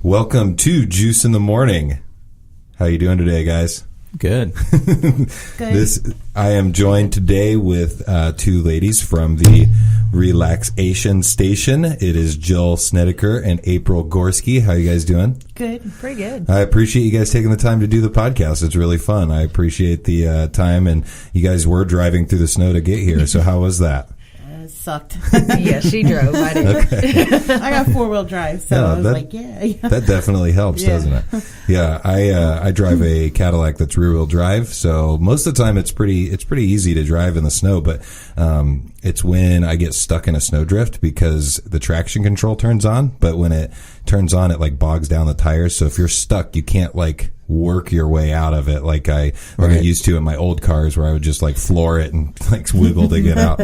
Welcome to Juice in the Morning. How you doing today, guys? Good. Good. I am joined today with two ladies from the Relaxation Station. It is Jill Snedeker and April Gorski. How you guys doing? Good. Pretty good. I appreciate you guys taking the time to do the podcast. It's really fun. I appreciate the time, and you guys were driving through the snow to get here, so how was that? It sucked. Yeah, she drove. I didn't. Okay. I got four-wheel drive, so I was like, yeah. That definitely helps, doesn't it? Yeah, I drive a Cadillac that's rear-wheel drive, so most of the time it's pretty easy to drive in the snow, but it's when I get stuck in a snowdrift because the traction control turns on, but when it turns on, it like bogs down the tires, so if you're stuck, you can't like work your way out of it like I used to in my old cars where I would just like floor it and like wiggle to get out.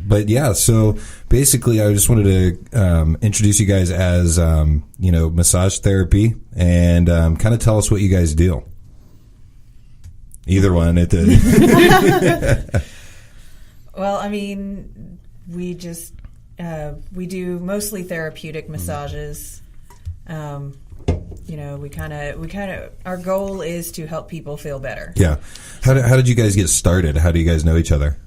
But yeah, so basically I just wanted to introduce you guys as, massage therapy and kind of tell us what you guys do. Either one. Well, I mean, we just, we do mostly therapeutic massages. Our goal is to help people feel better. Yeah. How did you guys get started? How do you guys know each other?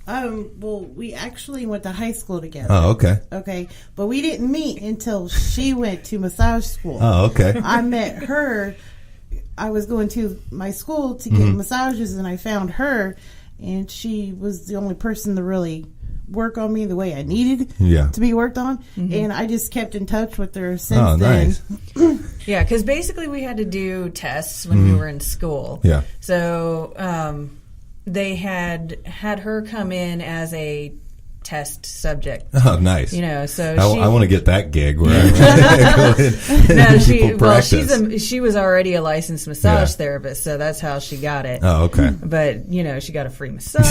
Well, we actually went to high school together. Oh, okay. Okay. But we didn't meet until she went to massage school. Oh, okay. I met her. I was going to my school to get massages, and I found her, and she was the only person to really work on me the way I needed to be worked on, and I just kept in touch with her since then. Nice. Yeah, because basically we had to do tests when we were in school. Yeah. So they had her come in as a test subject. Oh, nice. So I want to get that gig where I go in she was already a licensed massage therapist, so that's how she got it. Oh, okay. But she got a free massage.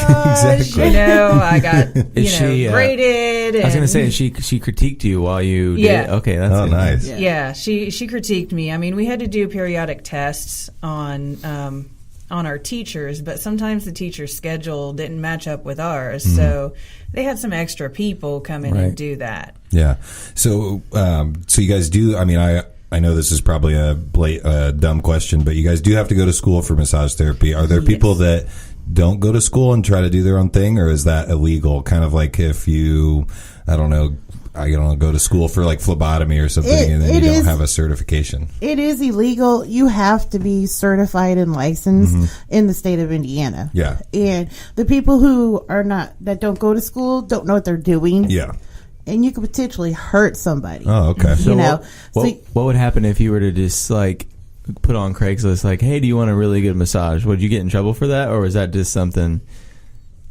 Exactly. I got graded. I was going to say she critiqued you while you did. Okay, that's good. Nice. Yeah, she critiqued me. I mean, we had to do periodic tests on our teachers, but sometimes the teacher's schedule didn't match up with ours, so they had some extra people come in and do that. Yeah. So you guys do, I mean, I know this is probably a dumb question, but you guys do have to go to school for massage therapy. Are there people that don't go to school and try to do their own thing, or is that illegal? Kind of like if you, I don't know, go to school for like phlebotomy or something, and then you don't have a certification. It is illegal. You have to be certified and licensed in the state of Indiana. Yeah. And the people who that don't go to school don't know what they're doing. Yeah. And you could potentially hurt somebody. Oh, okay. What would happen if you were to just like put on Craigslist like, hey, do you want a really good massage? Would you get in trouble for that, or was that just something?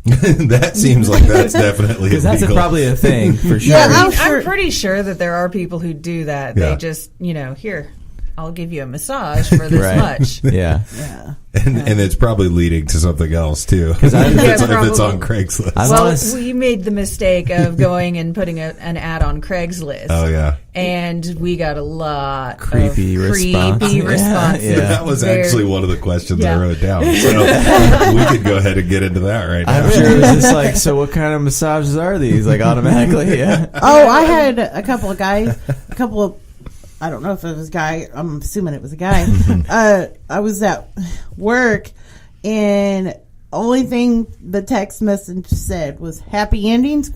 That seems like that's definitely because that's probably a thing for sure. Yeah, I'm pretty sure that there are people who do that. They just, here, I'll give you a massage for this much. Yeah. And it's probably leading to something else too. If it's on Craigslist. We made the mistake of going and putting an ad on Craigslist. Oh yeah. And we got a lot creepy responses. Yeah. That was actually one of the questions I wrote down. So we could go ahead and get into that right now. I'm sure it was just like, so what kind of massages are these? Like automatically, yeah. Oh, I had a couple of guys, I don't know if it was a guy. I'm assuming it was a guy. I was at work, and only thing the text message said was "happy endings?" ?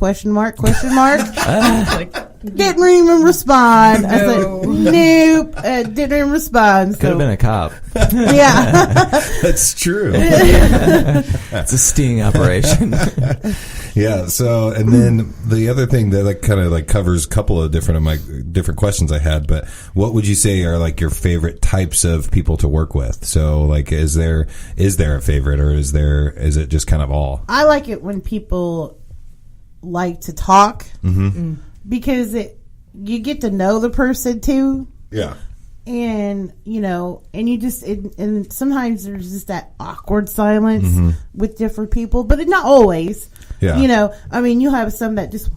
Didn't even respond. I said, "Nope." Didn't even respond. Could have been a cop. Yeah, that's true. It's a sting operation. Yeah. So, and then the other thing that kind of covers a couple of different questions I had, but what would you say are like your favorite types of people to work with? So, like, is there a favorite, or is it just kind of all? I like it when people like to talk because you get to know the person too. Yeah. And and sometimes there's just that awkward silence with different people, but not always. Yeah. I mean, you have some that just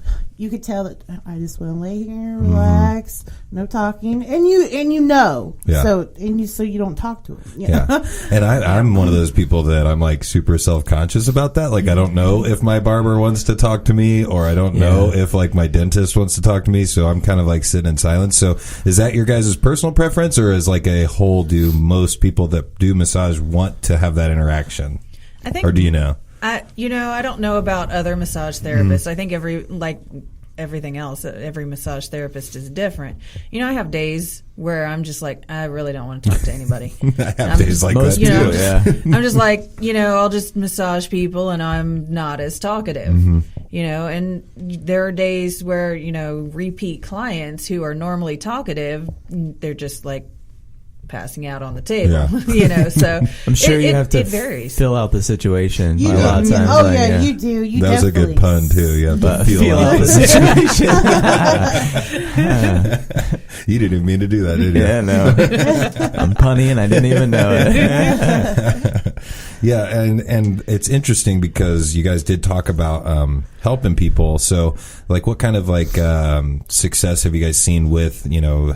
you could tell that I just want to lay here and relax, no talking, and you know, so you don't talk to him. Yeah, and I'm one of those people that I'm like super self-conscious about that. Like I don't know if my barber wants to talk to me, or I don't know if like my dentist wants to talk to me. So I'm kind of like sitting in silence. So is that your guys' personal preference, or is like a whole? Do most people that do massage want to have that interaction? I think, or do you know? I don't know about other massage therapists. I think everything else, every massage therapist is different. I have days where I'm just like, I really don't want to talk to anybody. I have days like that too. I'm just like, I'll just massage people and I'm not as talkative. And there are days where, repeat clients who are normally talkative, they're just like passing out on the table, so I'm sure you have to varies. Fill out the situation a lot of times. Oh, you do. You that was a good pun, too. You have to feel out the situation. You didn't even mean to do that, did you? Yeah, no. I'm punny and I didn't even know it. Yeah, and it's interesting because you guys did talk about helping people. So, like, what kind of success have you guys seen with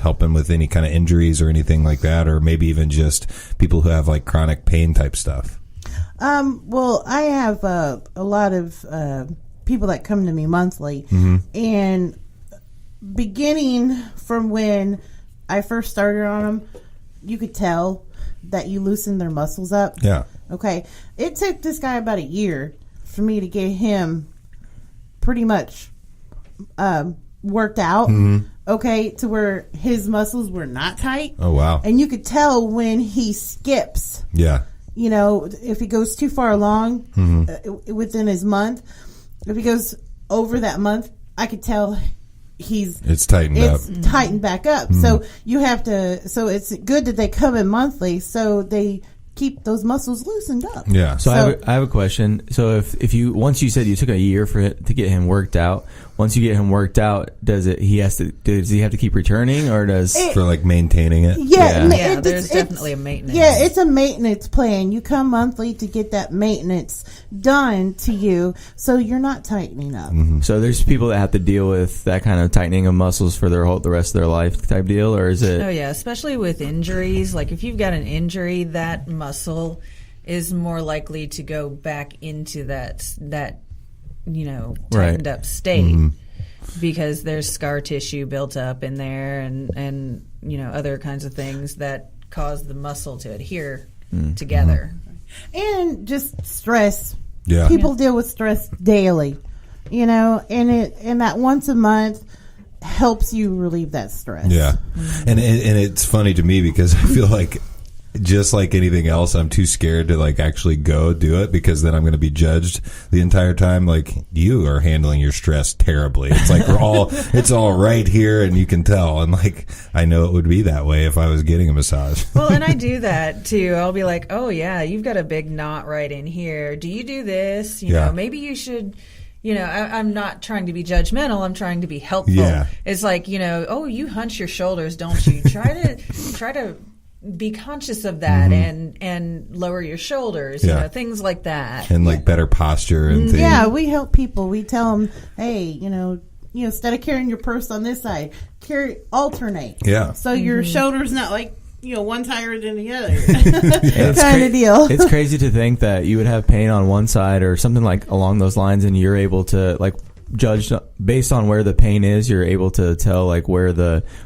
helping with any kind of injuries or anything like that, or maybe even just people who have like chronic pain type stuff? Well, I have a lot of people that come to me monthly, and beginning from when I first started on them, you could tell that you loosen their muscles up. Yeah. Okay. It took this guy about a year for me to get him pretty much worked out. Okay, to where his muscles were not tight. Oh, wow. And you could tell when he skips. Yeah. If he goes too far along within his month, if he goes over that month, I could tell it's tightened back up. So you have to. So it's good that they come in monthly, so they keep those muscles loosened up. Yeah. So I have a question. So if you once you said you took a year to get him worked out. Once you get him worked out, does he have to keep returning, or for like maintaining it? Yeah, there's definitely a maintenance. Yeah, it's a maintenance plan. You come monthly to get that maintenance done to you, so you're not tightening up. So there's people that have to deal with that kind of tightening of muscles for the rest of their life type deal, or is it? Oh yeah, especially with injuries. Like if you've got an injury, that muscle is more likely to go back into that tightened up state because there's scar tissue built up in there and other kinds of things that cause the muscle to adhere together. And just stress. Yeah. People deal with stress daily, and that once a month helps you relieve that stress. Yeah. And it's funny to me because I feel like just like anything else, I'm too scared to like actually go do it because then I'm going to be judged the entire time. Like, you are handling your stress terribly. It's like it's all right here and you can tell. And like, I know it would be that way if I was getting a massage. Well, and I do that too. I'll be like, oh yeah, you've got a big knot right in here. Do you do this? Maybe you should. I'm not trying to be judgmental. I'm trying to be helpful. Yeah. It's like, oh, you hunch your shoulders, don't you? Try to be conscious of that and lower your shoulders, things like that. And like better posture and things. Yeah, we help people. We tell them, hey, instead of carrying your purse on this side, alternate. Yeah. So your shoulder's not like, one higher than the other kind of deal. It's crazy to think that you would have pain on one side or something like along those lines, and you're able to like judge based on where the pain is. You're able to tell like where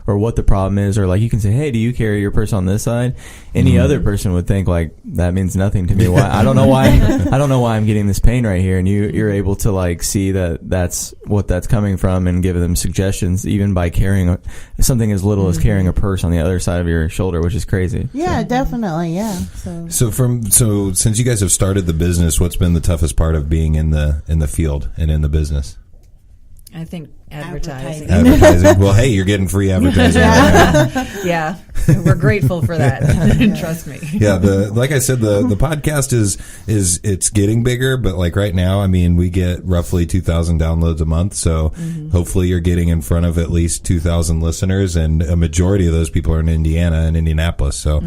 what the problem is, or like you can say, hey, do you carry your purse on this side? Any other person would think like that means nothing to me. Why? I don't know why I'm getting this pain right here, and you're able to like see that's what that's coming from and give them suggestions even by carrying something as little as carrying a purse on the other side of your shoulder, which is crazy. Yeah, definitely. Yeah. So since you guys have started the business, what's been the toughest part of being in the field and in the business? I think advertising. Well, hey, you're getting free advertising. Yeah, we're grateful for that. Trust me. Yeah, like I said, the podcast is it's getting bigger, but like right now, I mean, we get roughly 2,000 downloads a month. So hopefully, you're getting in front of at least 2,000 listeners, and a majority of those people are in Indiana and Indianapolis. So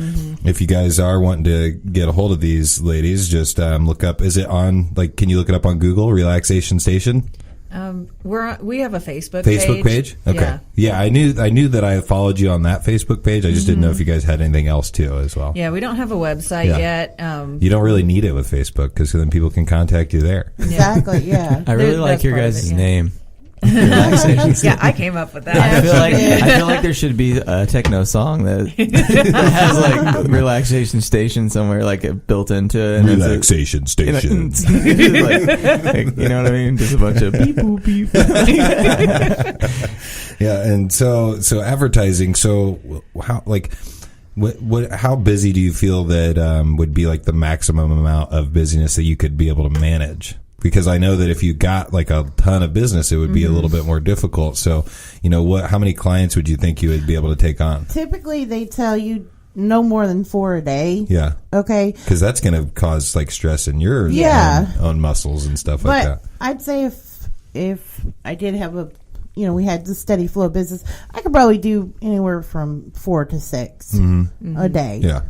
if you guys are wanting to get a hold of these ladies, just look up. Is it on? Like, can you look it up on Google? Relaxation Station. We have a Facebook page. Okay. Yeah, I knew that I followed you on that Facebook page. I just didn't know if you guys had anything else too as well. Yeah, we don't have a website yet. You don't really need it with Facebook because then people can contact you there. Exactly. Yeah. I really like your guys' name. Yeah, I came up with that. I feel like there should be a techno song that has like relaxation station somewhere like built into it. And Relaxation Station. Like, you know what I mean? Just a bunch of beep boop beep. Yeah, and so advertising. So how how busy do you feel that would be like the maximum amount of busyness that you could be able to manage? Because I know that if you got like a ton of business, it would be a little bit more difficult. So, how many clients would you think you would be able to take on? Typically, they tell you no more than 4 a day. Yeah. Okay. Because that's going to cause like stress in your own muscles and stuff like that. I'd say if I did have we had the steady flow of business, I could probably do anywhere from 4 to 6 a day. Yeah.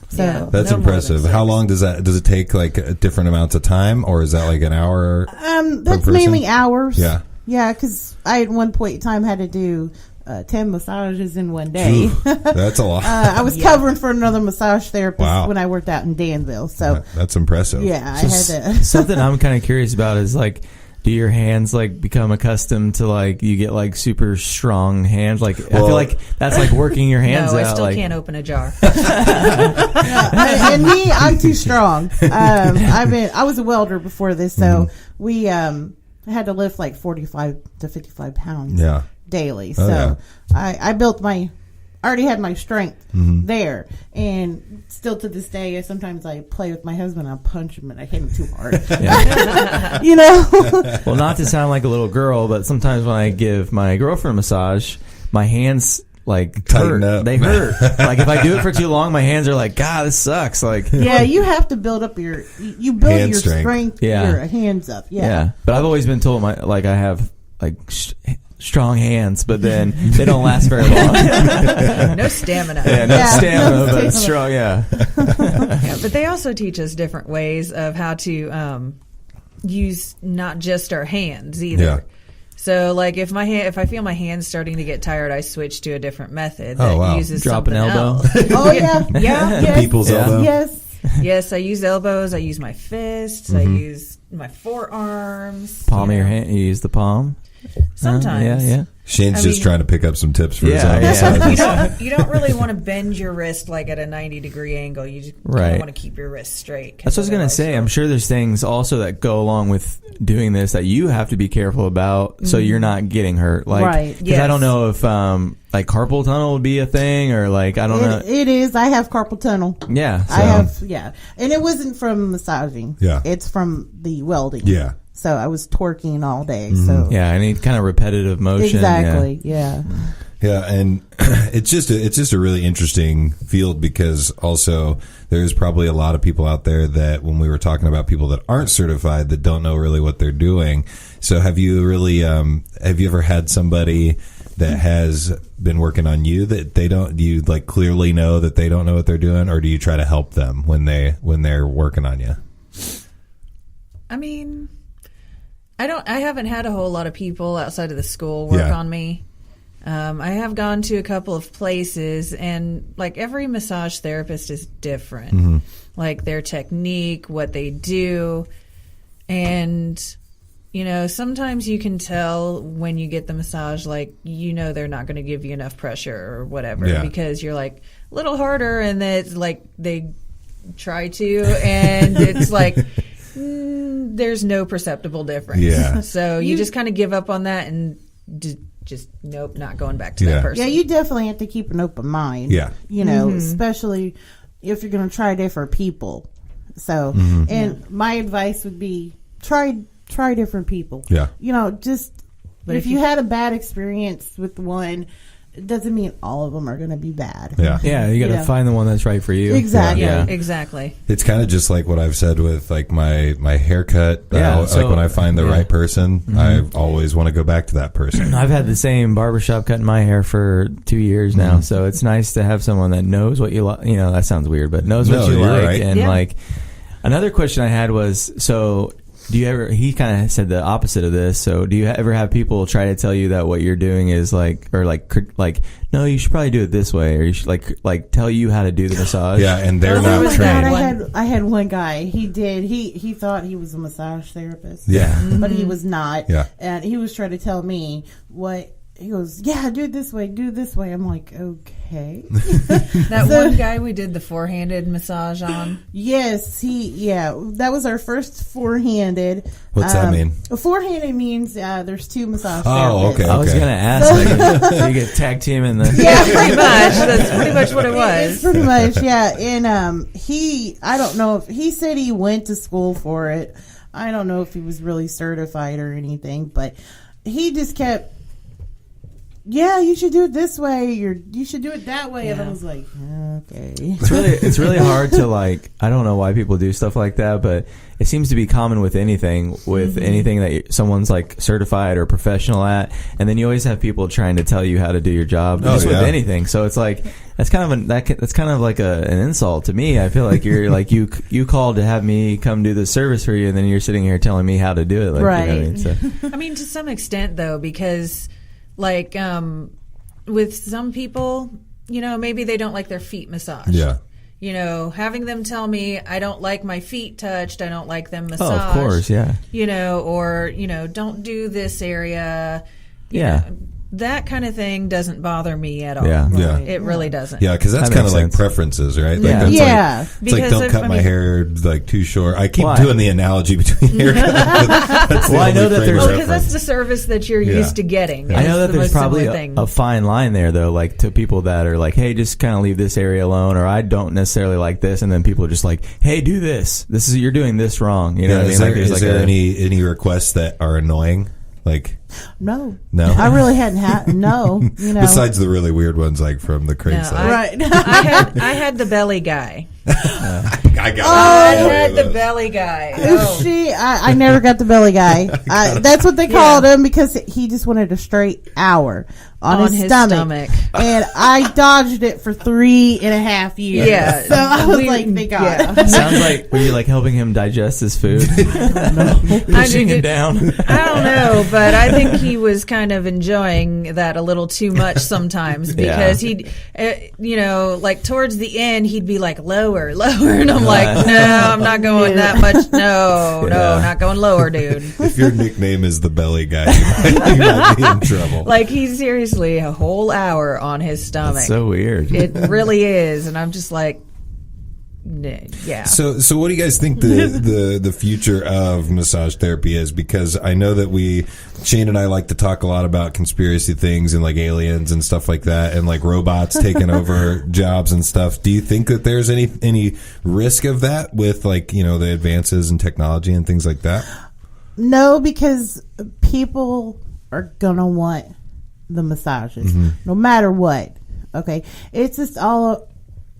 So that's impressive. How long does it take? Like different amounts of time, or is that like an hour? That's mainly hours. Yeah. Yeah, because I at one point in time had to do 10 massages in one day. That's a lot. I was covering for another massage therapist when I worked out in Danville. So that's impressive. Yeah, I had to. Something I'm kind of curious about is like, do your hands like become accustomed to like you get like super strong hands? Like I feel like that's like working your hands out. I still like, can't open a jar. And me, I'm too strong. I was a welder before this, so we had to lift like 45 to 55 pounds daily. So I built I already had my strength there, and still to this day, sometimes I play with my husband. I punch him and I hit him too hard. Well, not to sound like a little girl, but sometimes when I give my girlfriend a massage, my hands like tighten up. They hurt. Like if I do it for too long, my hands are like, God, this sucks. Like you have to build up your strength, your hands up. Yeah. But I've always been told I have like strong hands, but then they don't last very long. No stamina. Stamina, but strong. Yeah. But they also teach us different ways of how to use not just our hands either. Yeah. So, like, if I feel my hands starting to get tired, I switch to a different method that uses drop something an elbow. else. Oh yeah, yes. People's elbow. Yes, I use elbows. I use my fists. I use my forearms. Palm of your hand. You use the palm. Sometimes. Shane's just trying to pick up some tips for his own massages. You don't really want to bend your wrist like at a 90-degree angle. You just want to keep your wrist straight. That's what I was going to say. I'm sure there's things also that go along with doing this that you have to be careful about so you're not getting hurt. Like, right. Because I don't know if like carpal tunnel would be a thing or like, I don't know. It is. I have carpal tunnel. Yeah. I have, and it wasn't from massaging. Yeah. It's from the welding. Yeah. So I was twerking all day. So any kind of repetitive motion. Exactly. Yeah. Yeah, and it's just a really interesting field because also there's probably a lot of people out there that when we were talking about people that aren't certified that don't know really what they're doing. So have you ever had somebody that has been working on you that do you like clearly know that they don't know what they're doing, or do you try to help them when they're working on you? I mean, I haven't had a whole lot of people outside of the school work on me. I have gone to a couple of places, and like every massage therapist is different. Like their technique, what they do, and sometimes you can tell when you get the massage, like they're not going to give you enough pressure or whatever because you're like a little harder, and then it's like they try to, and it's like. There's no perceptible difference. Yeah. So you just kind of give up on that and just nope, not going back to that person. Yeah, you definitely have to keep an open mind. Yeah. Especially if you're going to try different people. So, and my advice would be try different people. Yeah. But if you had a bad experience with one, it doesn't mean all of them are going to be bad. Yeah. Yeah, you got to find the one that's right for you. Exactly. Yeah, exactly. It's kind of just like what I've said with like my haircut. So, like when I find the right person, I always want to go back to that person. I've had the same barbershop cutting my hair for 2 years now, so it's nice to have someone that knows what you like. That sounds weird, but knows what you like. Right. And like another question I had was, so do you ever? He kind of said the opposite of this. So, do you ever have people try to tell you that what you're doing is like no, you should probably do it this way, or you should like tell you how to do the massage? Yeah, and they're not trained. I had one guy. He thought he was a massage therapist. Yeah, but he was not. Yeah, and he was trying to tell me what. He goes, yeah, do it this way, do it this way. I'm like, okay. That one guy we did the four-handed massage on? Yes, that was our first four-handed. What's that mean? Four-handed means there's two massage therapists. Oh, okay. I was going to ask, so you get tag team in the... Yeah, pretty much. That's pretty much what it was. It's pretty much, yeah. And I don't know if he said he went to school for it. I don't know if he was really certified or anything, but he just kept... Yeah, you should do it this way. You should do it that way. Yeah. And I was like, okay. It's really hard to like. I don't know why people do stuff like that, but it seems to be common with anything. With anything that someone's like certified or professional at, and then you always have people trying to tell you how to do your job with anything. So it's like that's kind of like an insult to me. I feel like you're like you called to have me come do the service for you, and then you're sitting here telling me how to do it. Like, right. You know what I mean? So. I mean, to some extent, though, because. Like, with some people, maybe they don't like their feet massaged. Yeah. Having them tell me, I don't like my feet touched, I don't like them massaged. Oh, of course, yeah. Or, don't do this area. Yeah. That kind of thing doesn't bother me at all. Yeah. Yeah. It really doesn't. Yeah, because that's kind of like preferences, right? Like, Yeah. that's yeah. It's like don't cut my hair like too short. I keep doing the analogy between haircuts. Well, I know that there's... because that's the service that you're used to getting. I know that there's probably a fine line there, though, like to people that are like, hey, just kind of leave this area alone, or I don't necessarily like this, and then people are just like, hey, do this. You're doing this wrong. You know what I mean? Is there any requests that are annoying? Like... No. I really hadn't had no. Besides the really weird ones, like from the Craigslist. Right. I had the belly guy. I had the belly guy. I never got the belly guy. That's what they called him because he just wanted a straight hour on his stomach. And I dodged it for 3.5 years. Yeah. So I was like, thank God. Yeah. Sounds like, were you like helping him digest his food? Pushing him down? I don't know, but I think he was kind of enjoying that a little too much sometimes because he'd, like towards the end, he'd be like lower. And I'm like, no, I'm not going that much. No, not going lower, dude. If your nickname is the belly guy, you might be in trouble. Like he's seriously a whole hour on his stomach. That's so weird. It really is. And I'm just like, yeah. So what do you guys think the future of massage therapy is? Because I know that Shane and I like to talk a lot about conspiracy things and like aliens and stuff like that, and like robots taking over jobs and stuff. Do you think that there's any risk of that with like, the advances in technology and things like that? No, because people are gonna want the massages no matter what. Okay, it's just all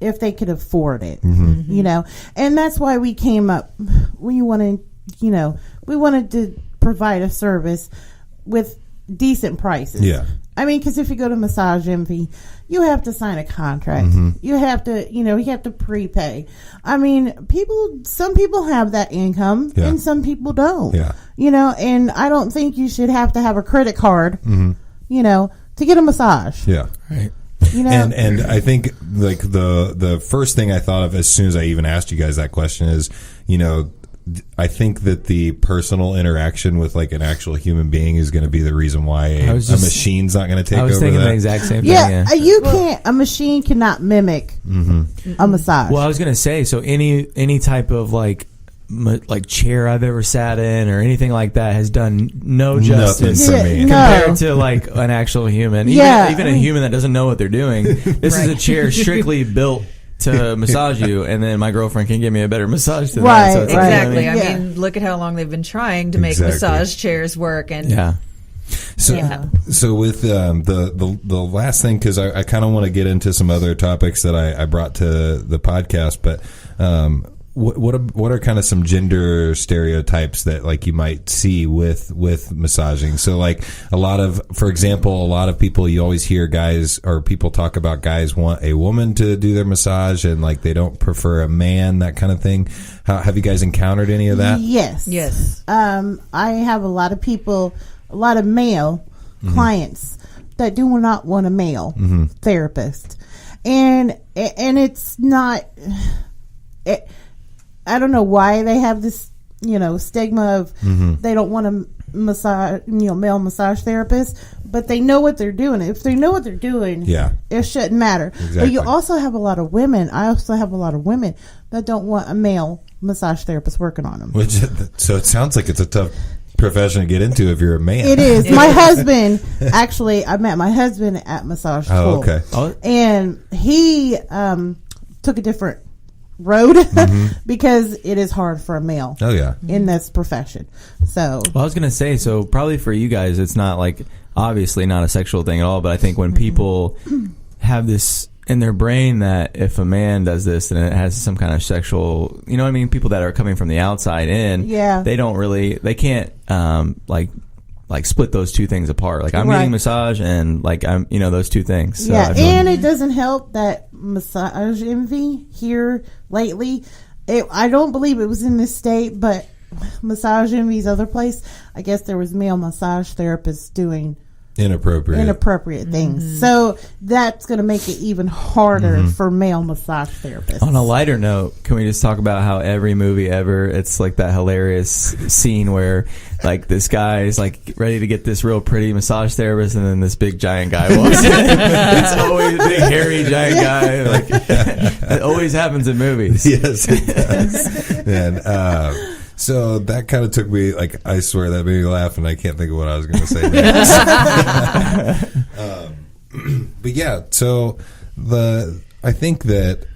if they could afford it, and that's why we came up. We wanted to provide a service with decent prices. Yeah. I mean, because if you go to Massage Envy, you have to sign a contract. You have to, you have to prepay. I mean, some people have that income and some people don't. Yeah. And I don't think you should have to have a credit card, to get a massage. Yeah. Right. And I think like the first thing I thought of as soon as I even asked you guys that question is, I think that the personal interaction with like an actual human being is going to be the reason why a machine's not going to take over. I was thinking the exact same thing. Yeah, you can't. A machine cannot mimic a massage. Well, I was going to say, so any type of like chair I've ever sat in or anything like that has done no justice for me compared to like an actual human. Even a human that doesn't know what they're doing. This is a chair strictly built to massage you, and then my girlfriend can give me a better massage than that. So exactly. I mean, look at how long they've been trying to make massage chairs work, and So with the last thing, because I kind of want to get into some other topics that I brought to the podcast, but what are kind of some gender stereotypes that like you might see with massaging? So like for example, a lot of people, you always hear guys or people talk about guys want a woman to do their massage and like they don't prefer a man, that kind of thing. Have you guys encountered any of that? Yes. I have a lot of male clients that do not want a male therapist, and it's not. I don't know why they have this, stigma of they don't want a male massage therapist, but they know what they're doing. If they know what they're doing, it shouldn't matter. Exactly. But you also have a lot of women. I also have a lot of women that don't want a male massage therapist working on them. So it sounds like it's a tough profession to get into if you're a man. It is. My husband, actually, I met my husband at massage school. Okay. And he took a different road because it is hard for a male in this profession. So I was gonna say, so probably for you guys it's not like, obviously not a sexual thing at all, but I think when people have this in their brain that if a man does this then it has some kind of sexual, you know what I mean, people that are coming from the outside in, they can't like split those two things apart. Like I'm getting massage and like I'm, those two things. So and it doesn't help that massage envy here lately. I don't believe it was in this state, but massage envy's other place. I guess there was male massage therapists doing inappropriate things. So that's going to make it even harder for male massage therapists. On a lighter note, can we just talk about how every movie ever, it's like that hilarious scene where like this guy is like ready to get this real pretty massage therapist and then this big giant guy walks in. It's always a big hairy giant guy. Like it always happens in movies. Yes, it does. And so that kind of took me, like, I swear that made me laugh, and I can't think of what I was going to say next. But yeah, so I think that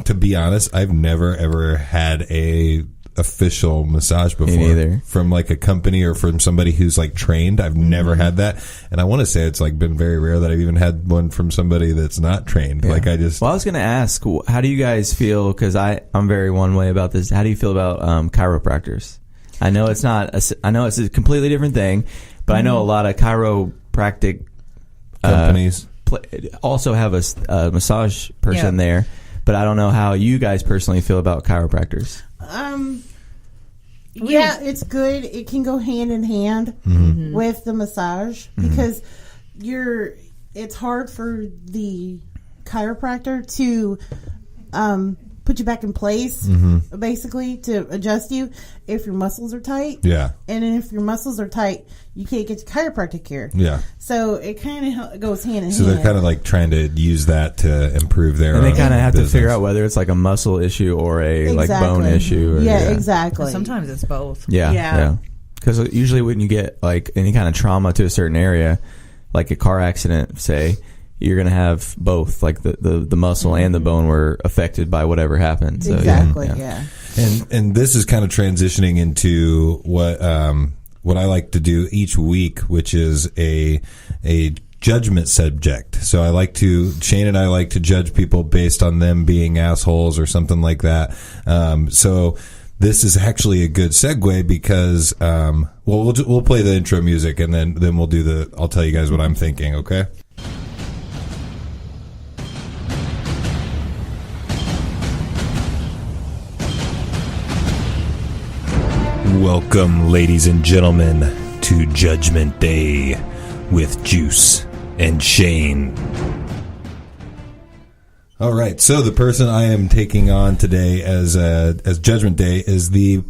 to be honest, I've never ever had a official massage before. Me neither. From like a company or from somebody who's like trained. I've never had that, and I want to say it's like been very rare that I've even had one from somebody that's not trained. Yeah. Like I was going to ask, how do you guys feel? Because I'm very one way about this. How do you feel about chiropractors? I know it's I know it's a completely different thing, but I know a lot of chiropractic companies also have a massage person there. But I don't know how you guys personally feel about chiropractors. It's good. It can go hand in hand with the massage because it's hard for the chiropractor to put you back in place, basically, to adjust you if your muscles are tight. Yeah. And then if your muscles are tight, you can't get chiropractic care. Yeah. So it kind of goes hand in hand. So they're kind of like trying to use that to improve their And they kind of have business. to figure out whether it's like a muscle issue or a like bone issue. Or, exactly. Sometimes it's both. Yeah. Because usually when you get like any kind of trauma to a certain area, like a car accident, say, you're going to have both, like the muscle and the bone were affected by whatever happened. So, exactly, And this is kind of transitioning into what I like to do each week, which is a judgment subject. So Shane and I like to judge people based on them being assholes or something like that. So this is actually a good segue because, we'll play the intro music and then I'll tell you guys what I'm thinking. Okay. Welcome, ladies and gentlemen, to Judgment Day with Juice and Shane. All right, so the person I am taking on today as Judgment Day is the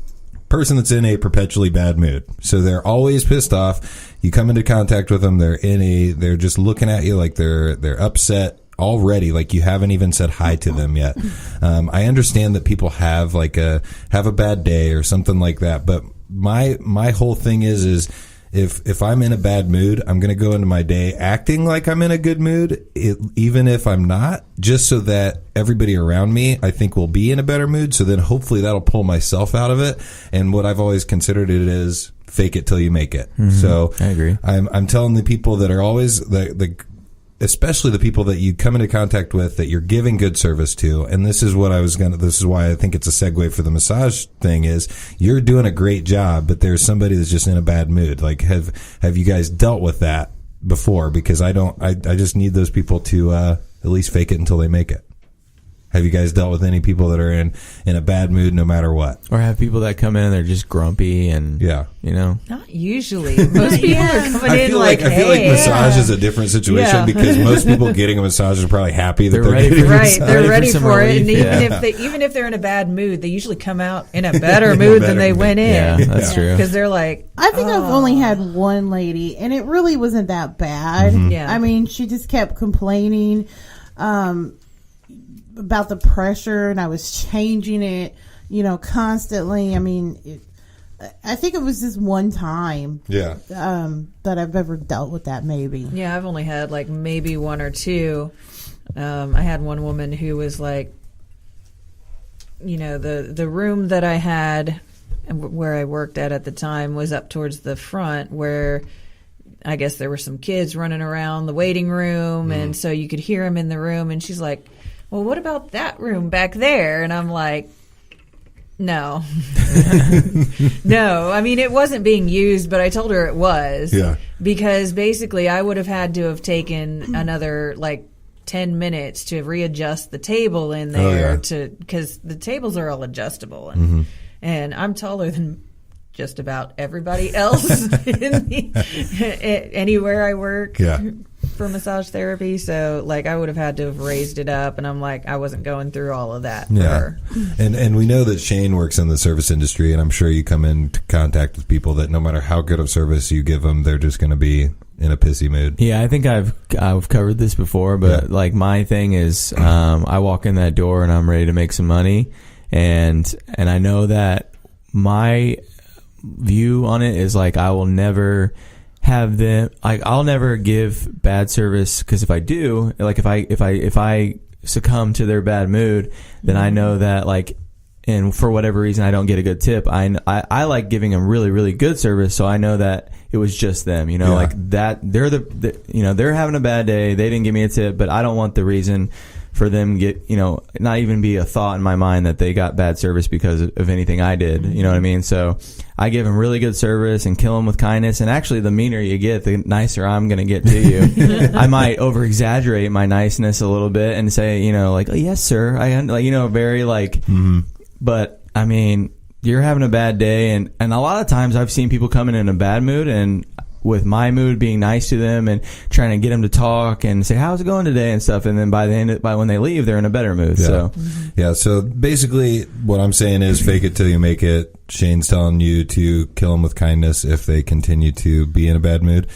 person that's in a perpetually bad mood. So they're always pissed off. You come into contact with them, they're just looking at you like they're upset already, like you haven't even said hi to them yet. I understand that people have a bad day or something like that, but my whole thing is if I'm in a bad mood, I'm going to go into my day acting like I'm in a good mood, even if I'm not, just so that everybody around me, I think, will be in a better mood. So then hopefully that'll pull myself out of it. And what I've always considered it is fake it till you make it. So I agree. I'm telling the people that are always especially the people that you come into contact with that you're giving good service to. And this is what this is why I think it's a segue for the massage thing is you're doing a great job, but there's somebody that's just in a bad mood. Like, have you guys dealt with that before? Because I just need those people to, at least fake it until they make it. Have you guys dealt with any people that are in a bad mood no matter what? Or have people that come in and they're just grumpy and, you know? Not usually. Most people are coming in like, I feel like massage is a different situation because most people getting a massage are probably happy that they're getting a massage. They're ready for it. And even if they're in a bad mood, they usually come out in a better mood than they went in. Yeah, that's true. Because they're like, I think I've only had one lady, and it really wasn't that bad. Mm-hmm. Yeah. I mean, she just kept complaining about the pressure, and I was changing it, constantly. I mean, I think it was just one time that I've ever dealt with that, maybe. Yeah, I've only had like maybe one or two. I had one woman who was like, the room that I had where I worked at the time was up towards the front where I guess there were some kids running around the waiting room, and so you could hear them in the room, and she's like, well, what about that room back there? And I'm like, no. No. I mean, it wasn't being used, but I told her it was. Yeah. Because basically I would have had to have taken another, 10 minutes to readjust the table in there because the tables are all adjustable. And I'm taller than just about everybody else anywhere I work. Yeah. For massage therapy, so I would have had to have raised it up, and I'm like, I wasn't going through all of that for her. And we know that Shane works in the service industry, and I'm sure you come into contact with people that no matter how good of service you give them, they're just going to be in a pissy mood. Yeah, I think I've covered this before, but my thing is, I walk in that door and I'm ready to make some money, and I know that my view on it is I will never have them. I'll never give bad service because if I do, if I succumb to their bad mood, then I know that and for whatever reason I don't get a good tip. I like giving them really really good service, so I know that it was just them. That they're they're having a bad day. They didn't give me a tip, but I don't want the reason for them not even be a thought in my mind that they got bad service because of anything I did. You know what I mean? So I give them really good service and kill them with kindness. And actually, the meaner you get, the nicer I'm going to get to you. I might over exaggerate my niceness a little bit and say, oh, yes, sir. Very but I mean, you're having a bad day. And a lot of times I've seen people coming in a bad mood, and with my mood being nice to them and trying to get them to talk and say, how's it going today and stuff. And then by when they leave, they're in a better mood. Yeah. So basically what I'm saying is fake it till you make it. Shane's telling you to kill them with kindness if they continue to be in a bad mood.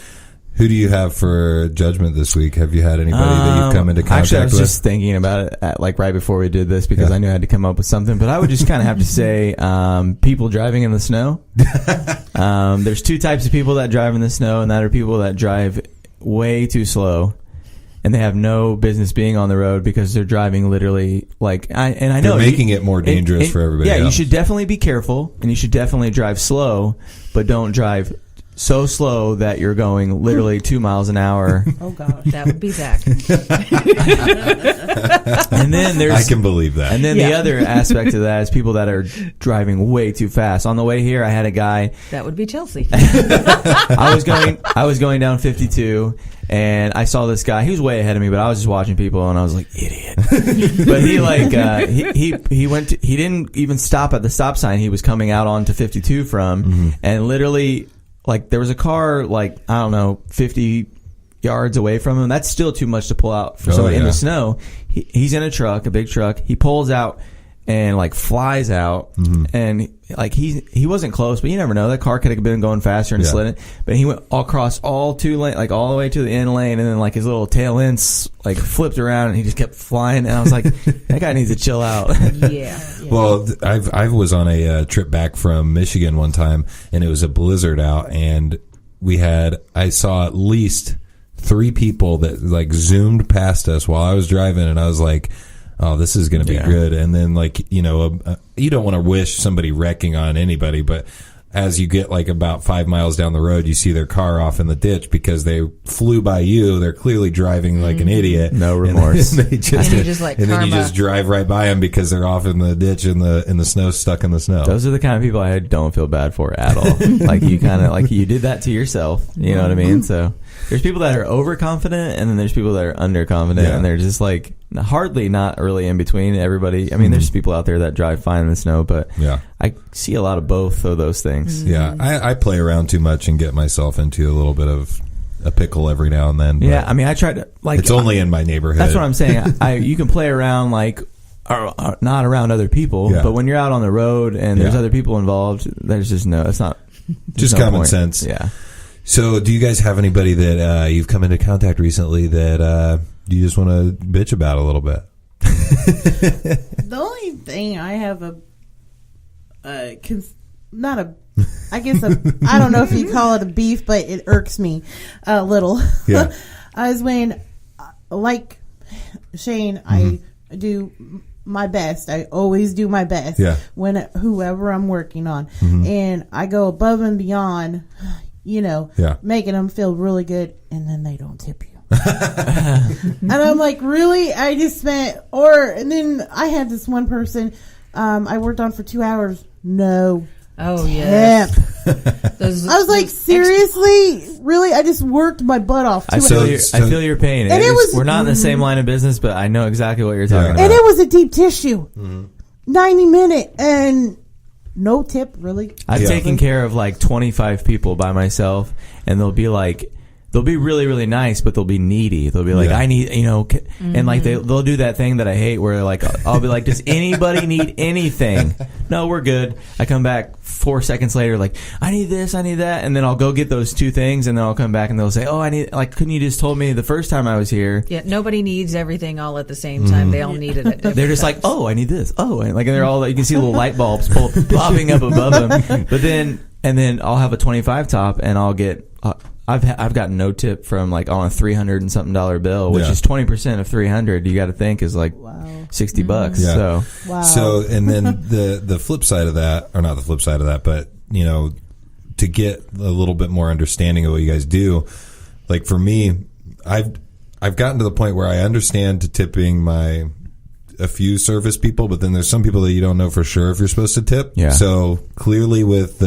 Who do you have for judgment this week? Have you had anybody that you've come into contact with? Actually, I was just thinking about it right before we did this because I knew I had to come up with something. But I would just kind of have to say people driving in the snow. There's two types of people that drive in the snow, and that are people that drive way too slow. And they have no business being on the road because they're driving literally I know they're making it more dangerous for everybody else. You should definitely be careful, and you should definitely drive slow, but don't drive so slow that you're going literally 2 miles an hour. Oh gosh, that would be Zach. And then I can believe that. And then the other aspect of that is people that are driving way too fast. On the way here, I had a guy. That would be Chelsea. I was going down 52. And I saw this guy. He was way ahead of me, but I was just watching people, and I was like, idiot. But he went. He didn't even stop at the stop sign. He was coming out onto 52 from, and literally, there was a car, 50 yards away from him. That's still too much to pull out for somebody in the snow. He's in a truck, a big truck. He pulls out and flies out, and he wasn't close, but you never know. That car could have been going faster and slid it, but he went across all two lanes, all the way to the end lane, and then his little tail end flipped around, and he just kept flying. And I was like, that guy needs to chill out. Yeah. Well, I was on a trip back from Michigan one time, and it was a blizzard out, and I saw at least 3 people that zoomed past us while I was driving, and I was like, oh, this is going to be good. And then, you don't want to wish somebody wrecking on anybody, but as you get like about 5 miles down the road, you see their car off in the ditch because they flew by you. They're clearly driving like an idiot. No remorse. And, then you karma. just drive right by them because they're off in the ditch in the snow, stuck in the snow. Those are the kind of people I don't feel bad for at all. Like you kind of like you did that to yourself. You know what I mean? So there's people that are overconfident, and then there's people that are underconfident, and they're just like hardly not really in between. Everybody. I mean, there's people out there that drive fine in the snow, but I see a lot of both of those things. Yeah, I play around too much and get myself into a little bit of a pickle every now and then. Yeah, I mean, I try to like. It's only in my neighborhood. That's what I'm saying. You can play around like. Not around other people, but when you're out on the road and there's other people involved, there's just it's not just no common point. sense. Yeah. So, do you guys have anybody that you've come into contact recently that you just want to bitch about a little bit? The only thing I have I don't know if you call it a beef, but it irks me a little. Yeah. Is when, like Shane, I do my best. I always do my best. Yeah. When whoever I'm working on, and I go above and beyond, making them feel really good, and then they don't tip you. And I'm like, really? I just spent, and then I had this one person I worked on for 2 hours. No. Oh, yeah. I was like, seriously? Really? I just worked my butt off. I feel your pain. And we're not in the same line of business, but I know exactly what you're talking about. And it was a deep tissue. 90-minute and no tip, really. I've taken care of like 25 people by myself, and they'll be really, really nice, but they'll be needy. They'll be like, I need, and like they'll do that thing that I hate where like, I'll be like, does anybody need anything? No, we're good. I come back 4 seconds later, like, I need this, I need that. And then I'll go get those 2 things, and then I'll come back and they'll say, oh, I need, like, couldn't you just told me the first time I was here? Yeah, nobody needs everything all at the same time. They all need it at different They're just times. like, oh, I need this. Oh, and like, and they're all, you can see little light bulbs popping up above them. But then I'll have a 25 top, and I'll get, I've gotten no tip from like on a $300 and something bill, which is 20% of 300. You got to think is like $60. Yeah. So So and then the flip side of that, or not the flip side of that, but to get a little bit more understanding of what you guys do, like for me, I've gotten to the point where I understand to tipping a few service people, but then there's some people that you don't know for sure if you're supposed to tip. Yeah. So clearly with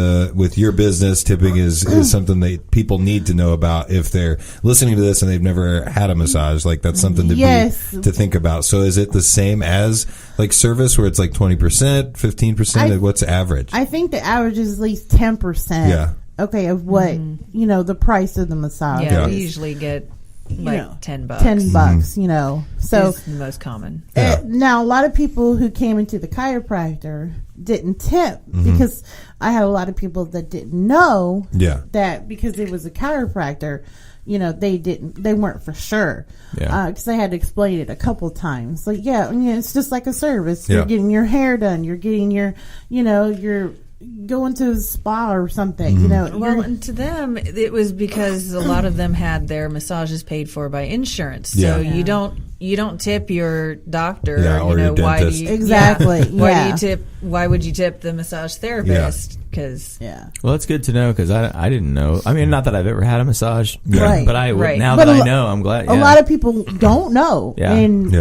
your business, tipping is something that people need to know about if they're listening to this and they've never had a massage. Like that's something to think about. So is it the same as like service where it's like 20%, 15%? What's the average? I think the average is at least 10%. Yeah. Okay, of what, the price of the massage. Yeah, we usually get like $10. $10, So is the most common. Now, a lot of people who came into the chiropractor didn't tip because I have a lot of people that didn't know that because it was a chiropractor, they weren't for sure. Because I had to explain it a couple of times. Like, it's just like a service. You're getting your hair done. You're getting your, you're going to a spa or something, Well, and to them, it was because a lot of them had their massages paid for by insurance. So you don't tip your doctor. Or your why dentist. do you Exactly. Why do you tip? Why would you tip the massage therapist? Because well, it's good to know because I didn't know. I mean, not that I've ever had a massage, Right. but now that I know, I'm glad. A lot of people don't know, and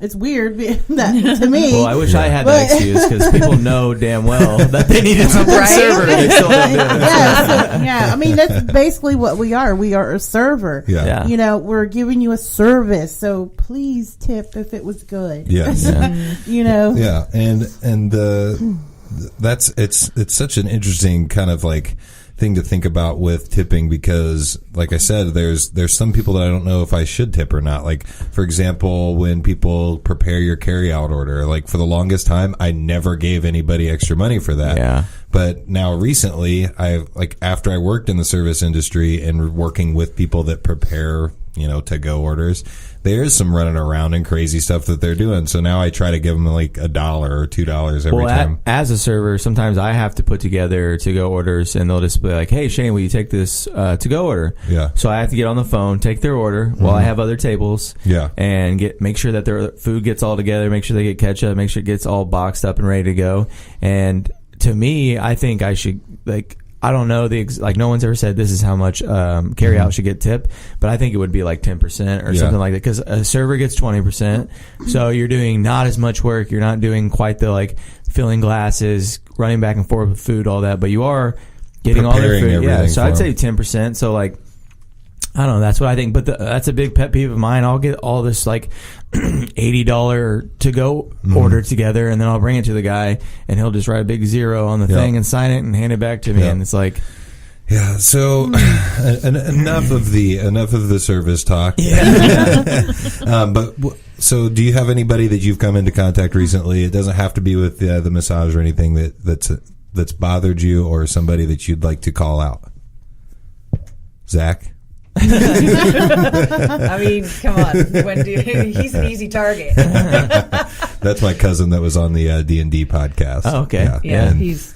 it's weird that, to me. Well, I wish I had that excuse because people know damn well that they needed something server. And they still don't do it. I mean, that's basically what we are. We are a server. Yeah. We're giving you a service, so please tip if it was good. Yes. Yeah. And that's it's such an interesting kind of like thing to think about with tipping because, like I said, there's some people that I don't know if I should tip or not. Like, for example, when people prepare your carry-out order, like for the longest time, I never gave anybody extra money for that. Yeah. But now recently, after I worked in the service industry and working with people that prepare, to-go orders, there's some running around and crazy stuff that they're doing. So now I try to give them like $1 or $2 every time. As a server, sometimes I have to put together to-go orders, and they'll just be like, "Hey, Shane, will you take this to-go order?" Yeah. So I have to get on the phone, take their order while I have other tables. Yeah. And make sure that their food gets all together, make sure they get ketchup, make sure it gets all boxed up and ready to go. And to me, I think I should I don't know like no one's ever said this is how much carry out should get tipped, but I think it would be like 10% or something like that, because a server gets 20%, so you're doing not as much work, you're not doing quite the like filling glasses, running back and forth with food, all that, but you are getting all their food. Yeah, so I'd say 10%. So like, I don't know, that's what I think, but that's a big pet peeve of mine. I'll get all this like $80 to go order together, and then I'll bring it to the guy, and he'll just write a big 0 on the thing and sign it and hand it back to me, and it's like, so enough of the service talk. But so, do you have anybody that you've come into contact recently? It doesn't have to be with the massage or anything that's bothered you, or somebody that you'd like to call out. Zach. I mean, come on. He's an easy target. That's my cousin that was on the D&D podcast. Oh, okay. Yeah, he's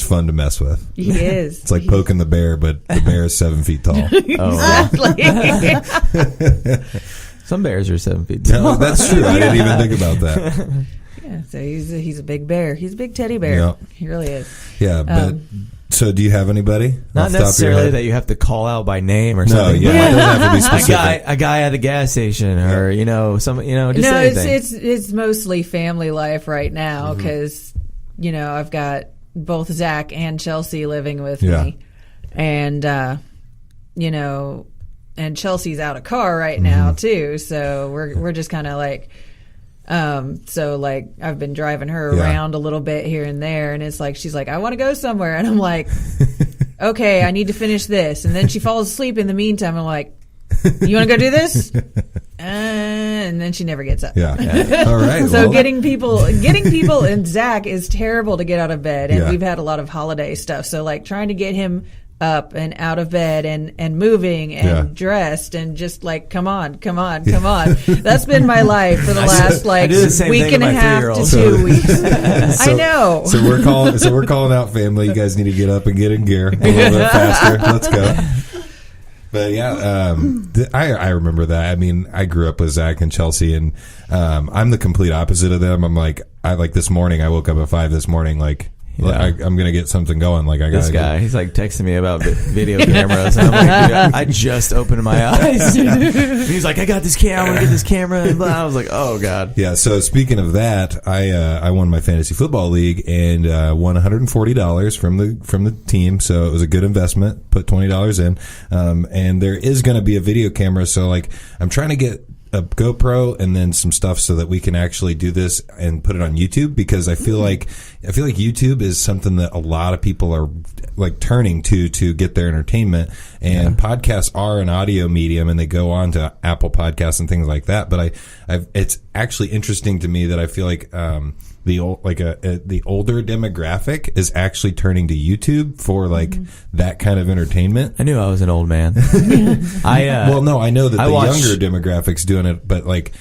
fun to mess with. He is. It's like poking the bear, but the bear is 7 feet tall. Exactly. Some bears are 7 feet tall. No, that's true. I didn't even think about that. Yeah, so he's a big bear. He's a big teddy bear. Yep. He really is. Yeah, but so do you have anybody? Not necessarily that you have to call out by name or something. No, it doesn't have to be specific. A guy at the gas station, or just anything. It's mostly family life right now, because I've got both Zach and Chelsea living with me, and and Chelsea's out of car right now too, so we're just kind of like. So like I've been driving her around a little bit here and there, and it's like she's like, I want to go somewhere, and I'm like, okay, I need to finish this, and then she falls asleep in the meantime. I'm like, you want to go do this? And then she never gets up. Yeah. All right. So getting people, and Zach is terrible to get out of bed, and we've had a lot of holiday stuff. So like trying to get him up and out of bed and moving and dressed and just like, come on. That's been my life for the last week and a half to 2 weeks. I know. So we're calling out family. You guys need to get up and get in gear a little bit faster. Let's go. But I remember that. I mean, I grew up with Zach and Chelsea, and I'm the complete opposite of them. I'm like, this morning, I woke up at 5 this morning, like, I'm going to get something going. Like, this guy, he's like texting me about video cameras. And I'm like, dude, I just opened my eyes. He's like, I got this camera. I'm going to get this camera. And I was like, oh, God. Yeah, so speaking of that, I won my fantasy football league and won $140 from the team. So it was a good investment. Put $20 in. And there is going to be a video camera. So, like, I'm trying to get a GoPro and then some stuff so that we can actually do this and put it on YouTube, because I feel like YouTube is something that a lot of people are like turning to get their entertainment, and podcasts are an audio medium, and they go on to Apple Podcasts and things like that. But it's actually interesting to me that I feel like the older demographic is actually turning to YouTube for like that kind of entertainment. I knew I was an old man. I know that younger demographics doing it, but like,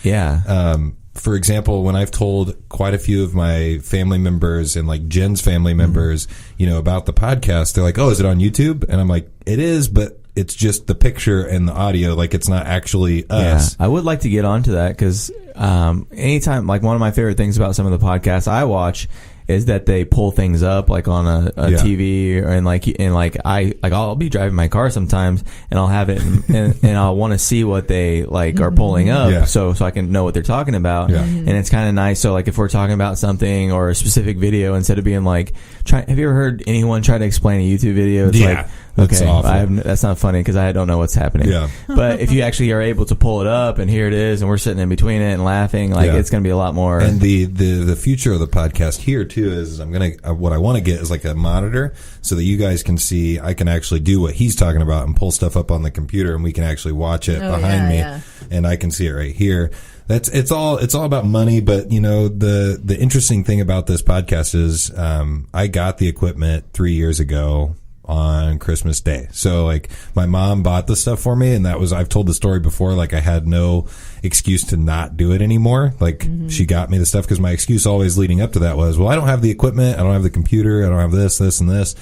for example, when I've told quite a few of my family members and like Jen's family members, about the podcast, they're like, "Oh, is it on YouTube?" And I'm like, "It is, but it's just the picture and the audio. Like, it's not actually us." Yeah, I would like to get onto that, because anytime, like, one of my favorite things about some of the podcasts I watch is that they pull things up like on a TV, and I'll be driving my car sometimes, and I'll have it and I'll want to see what they like are pulling up, so I can know what they're talking about, and it's kind of nice. So like if we're talking about something or a specific video, instead of being like, have you ever heard anyone try to explain a YouTube video? It's like, okay, that's not funny because I don't know what's happening. Yeah. But if you actually are able to pull it up and here it is, and we're sitting in between it and laughing, like it's going to be a lot more. And the future of the podcast here too is what I want to get is like a monitor so that you guys can see. I can actually do what he's talking about and pull stuff up on the computer, and we can actually watch it behind me, and I can see it right here. It's all about money, but the interesting thing about this podcast is I got the equipment 3 years ago on Christmas Day. So like my mom bought the stuff for me, and I've told the story before, like I had no excuse to not do it anymore. Like she got me the stuff, because my excuse always leading up to that was, well, I don't have the equipment, I don't have the computer, I don't have this and this.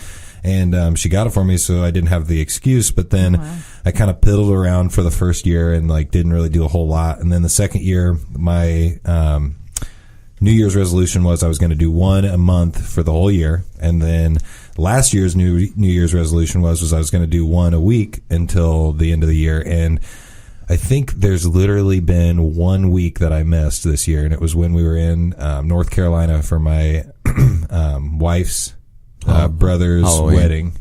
And she got it for me, so I didn't have the excuse. But then I kind of piddled around for the first year and like didn't really do a whole lot. And then the second year, my New Year's resolution was I was going to do one a month for the whole year. And then last year's New Year's resolution was I was going to do one a week until the end of the year. And I think there's literally been 1 week that I missed this year, and it was when we were in North Carolina for my wife's brother's Halloween. wedding.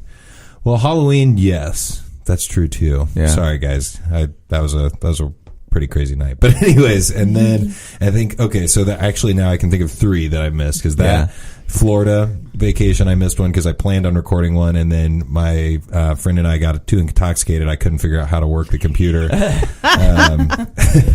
Well, Halloween, yes, that's true too. Yeah. Sorry, guys, that was a pretty crazy night. But anyways, and then I think so that actually now I can think of 3 that I missed because that. Yeah. Florida vacation, I missed one because I planned on recording one, and then my friend and I got too intoxicated. I couldn't figure out how to work the computer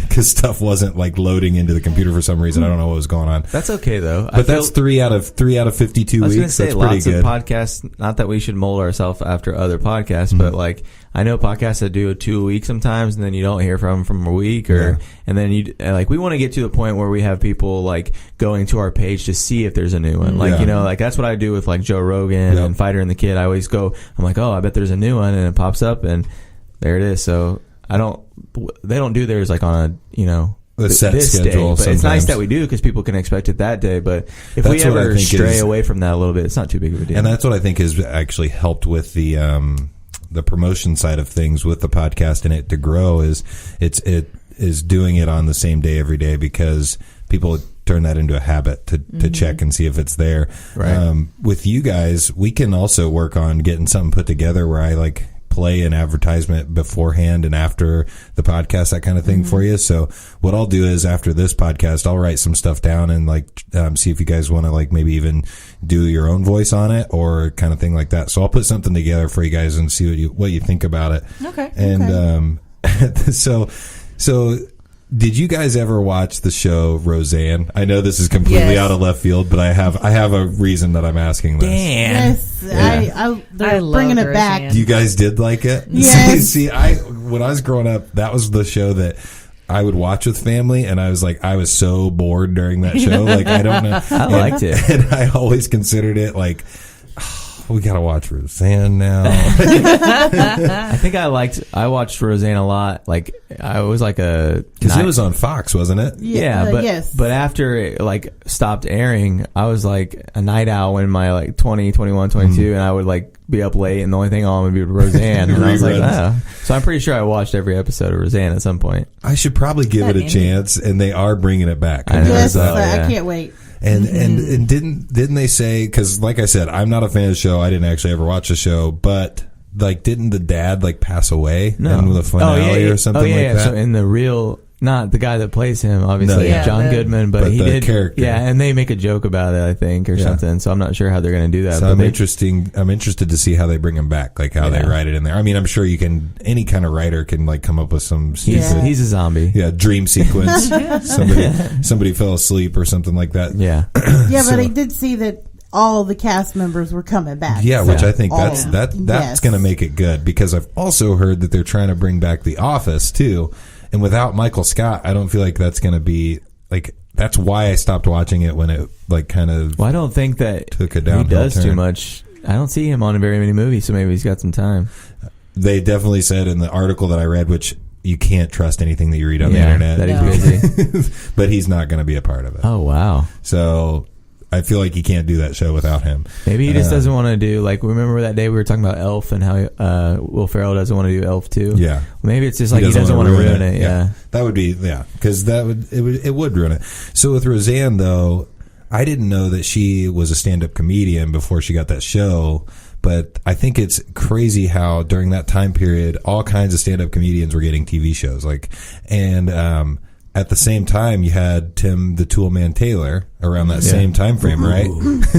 because stuff wasn't like loading into the computer for some reason. I don't know what was going on. That's okay though. But that's 3 out of 52 I was weeks. gonna say, that's lots pretty good. of podcasts. Not that we should mold ourselves after other podcasts, but like I know podcasts that do 2 a week sometimes, and then you don't hear from a week, and then you like we want to get to the point where we have people like going to our page to see if there's a new one. Like like that's what I do with like Joe Rogan and Fighter and the Kid. I always go, I'm like, oh, I bet there's a new one, and it pops up, and there it is. So they don't do theirs like on a set this schedule. Day, but sometimes. it's nice that we do because people can expect it that day. But if That's we ever stray is, away from that a little bit, it's not too big of a deal. And that's what I think has actually helped with the promotion side of things with the podcast and it to grow is it is doing it on the same day every day because people turn that into a habit to check and see if it's there. Right. With you guys, we can also work on getting something put together where I like play an advertisement beforehand and after the podcast, that kind of thing for you. So what I'll do is after this podcast, I'll write some stuff down and like see if you guys want to like maybe even do your own voice on it or kind of thing like that. So I'll put something together for you guys and see what you think about it. Okay. And so did you guys ever watch the show Roseanne? I know this is completely out of left field, but I have a reason that I'm asking this. Yes, they're I love bringing it Roseanne. back. You guys did like it? Yes. See, when I was growing up, that was the show that I would watch with family, and I was so bored during that show. Like, I don't know. I liked it. And I always considered it like, we gotta watch Roseanne now. I think I watched Roseanne a lot. Like I was like because it was on Fox, wasn't it? But after it like stopped airing, I was like a night owl in my like 20, 21, 22, and I would like be up late, and the only thing on would be Roseanne, and I was like, So I'm pretty sure I watched every episode of Roseanne at some point. I should probably give it a chance, and they are bringing it back. Yes, I can't wait. And didn't they say, because like I said, I'm not a fan of the show. I didn't actually ever watch the show, but like didn't the dad like pass away in the finale or something like that? So in the real, not the guy that plays him, obviously, John Goodman, but he did character. Yeah, and they make a joke about it, I think, or something. So I'm not sure how they're going to do that. So I'm interested to see how they bring him back, like how they write it in there. I mean, I'm sure any kind of writer can like come up with some stupid, he's a zombie. Yeah, dream sequence. somebody fell asleep or something like that. Yeah. But I did see that all the cast members were coming back. Yeah, which I think that's going to make it good, because I've also heard that they're trying to bring back The Office too. And without Michael Scott, I don't feel like that's going to be like. That's why I stopped watching it when it like kind of. Well, I don't think that took a downhill he does turn. too much. I don't see him on very many movies, so maybe he's got some time. They definitely said in the article that I read, which you can't trust anything that you read on the internet, that he's busy. but he's not going to be a part of it. Oh wow! So I feel like you can't do that show without him. Maybe he just doesn't want to do, like, remember that day we were talking about Elf and how Will Ferrell doesn't want to do Elf too? Yeah. Maybe it's just like he doesn't want to ruin it. Yeah. That would be, because it would ruin it. So with Roseanne, though, I didn't know that she was a stand-up comedian before she got that show, but I think it's crazy how during that time period, all kinds of stand-up comedians were getting TV shows. At the same time, you had Tim the Toolman Taylor around that same time frame, right?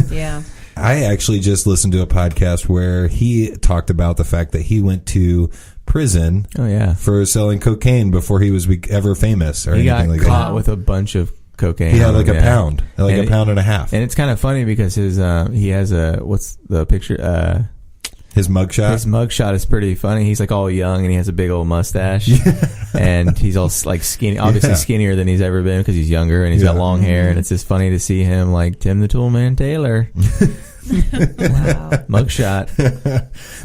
Yeah. I actually just listened to a podcast where he talked about the fact that he went to prison for selling cocaine before he was ever famous or anything like that. He got caught with a bunch of cocaine. He had like a pound, a pound and a half. And it's kind of funny because he has what's the picture? His mugshot? His mugshot is pretty funny. He's like all young and he has a big old mustache. And he's all like skinny, obviously skinnier than he's ever been because he's younger and he's got long hair. And it's just funny to see him like Tim the Toolman Taylor. Wow. Mugshot.